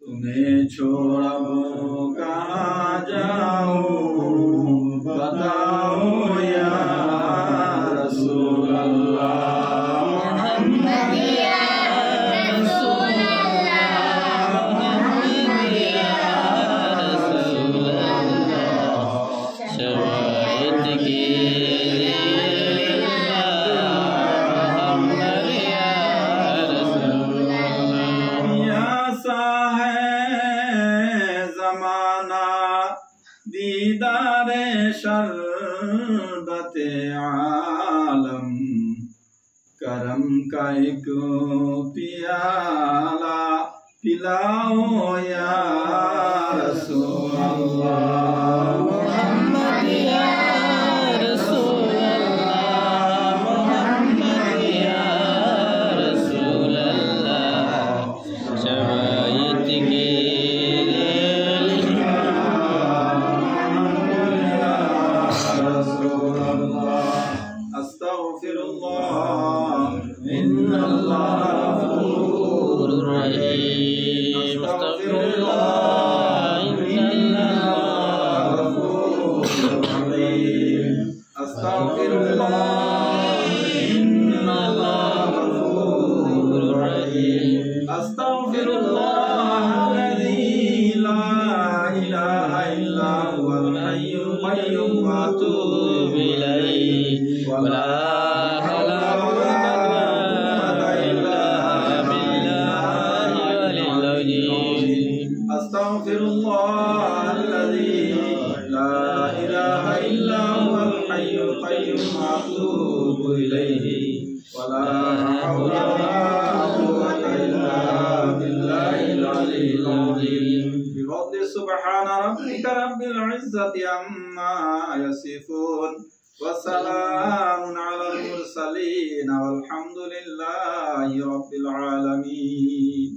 तुम्हें छोड़ा वो कहाँ जाऊं बताओ या रसूल अल्लाह दीदारे शरबत आलम करम का एक पियाला पिलाओ या रसूल अल्लाह मोहम्मद या रसूल अल्लाह मोहम्मद या रसूल अल्लाह शवायत के سبحان ربك رب العزة عما يصفون وسلام على المرسلين والحمد لله رب العالمين.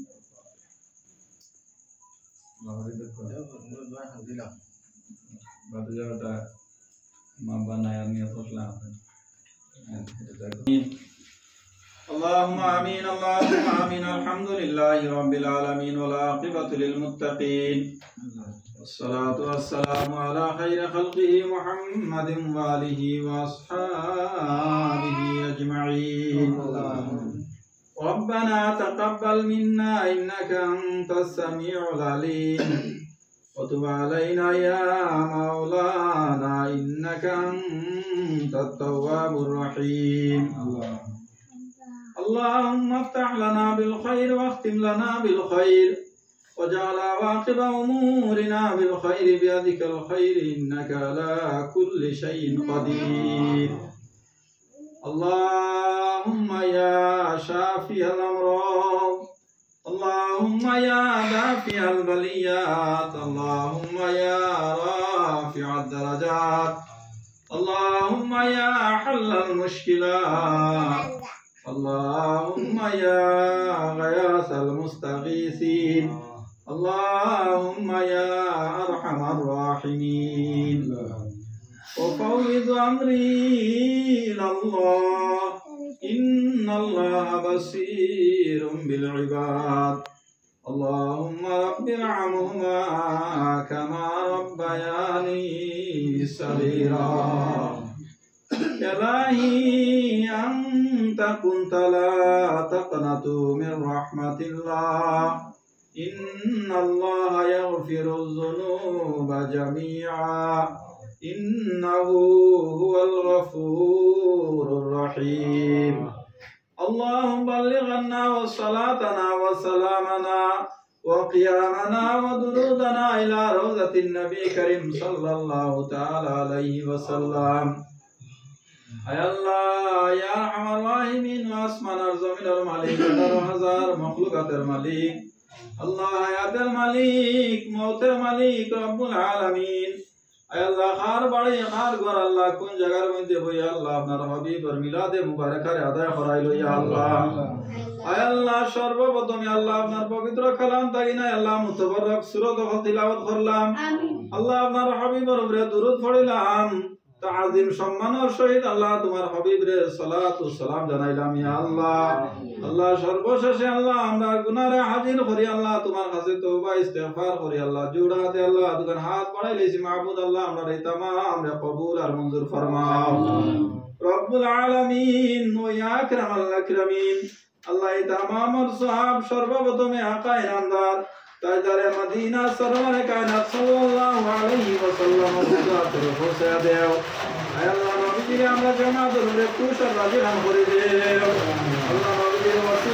اللهم آمين اللهم آمين الحمد لله رب العالمين والعاقبة للمتقين والصلاة والسلام على خير خلقه محمد وآله وأصحابه أجمعين. ربنا تقبل منا إنك أنت السميع العليم وتب علينا يا مولانا إنك أنت التواب الرحيم. اللهم افتح لنا بالخير واختم لنا بالخير وجعل عواقب أمورنا بالخير بيدك الخير إنك على كل شيء قدير. اللهم يا شافي الأمراض اللهم يا دافع البليات اللهم يا رافع الدرجات اللهم يا حل المشكلات اللهم يا غياث المستغيثين اللهم يا أرحم الراحمين. وفوض أمري إلى الله إن الله بصير بالعباد. اللهم رب ارحمهما كما ربياني صغيرا. إلهي أنت كنت لا تقنط من رحمة الله إن الله يغفر الذنوب جميعا إنه هو الغفور الرحيم. اللهم بلغنا وصلاتنا وسلامنا وقيامنا ودرودنا إلى روضة النبي الكريم صلى الله تعالى عليه وسلم. আয় আল্লাহ ইয়া আরহামার রাহিমিন আসমানের জমিনের মালিক 18000 মাখলুকাতের মালিক আল্লাহ হায়াতের মালিক মওতের মালিক রব্বুল আলামিন। আয় আল্লাহ খার বাড়ি খার ঘর আল্লাহ কোন জায়গার মধ্যে বই আল্লাহ আপনার হাবিবের মিলাদে মুবারকারে আদায় করাইলো ইয়া আল্লাহ। আয় আল্লাহ সর্বপ্রথমে আল্লাহ আপনার পবিত্র কালাম তাগিনা আল্লাহ মুতাবারক সূরা তিলাওয়াত করলাম আল্লাহ আপনার হাবিবের উপরে দুরূদ পড়িলাম তাজিম সম্মানের সহিত আল্লাহ তোমার হাবিবরে সালাত ও সালাম জানাইলাম ইয়া আল্লাহ। আল্লাহ সর্বশেষে আল্লাহ আমরা গুনারে হাজির করি আল্লাহ তোমার কাছে তওবা ইস্তিগফার করি আল্লাহ জুড়াতে আল্লাহ দুখান হাত বাড়াই লইছি মাহবুব আল্লাহ আমরা এই তামাম আমরা কবুল আর মঞ্জুর ফরমাও রব্বুল আলামিন ও ইয়া আকরামাল আকরামিন। আল্লাহ এই তামামর সওয়াব সর্বপ্রথমে আকা ইনামদার তাজদারে মদিনা সরওয়ারে কায়নাত সাল্লাল্লাহু আলাইহি ওয়াসাল্লাম রওজাতুল হুসাইন দেও। আয় আল্লাহ নবীজিকে আমরা জামাতুল রে খুশ আর রাজি করে দেও। আল্লাহ নবীজির ওয়াসিলা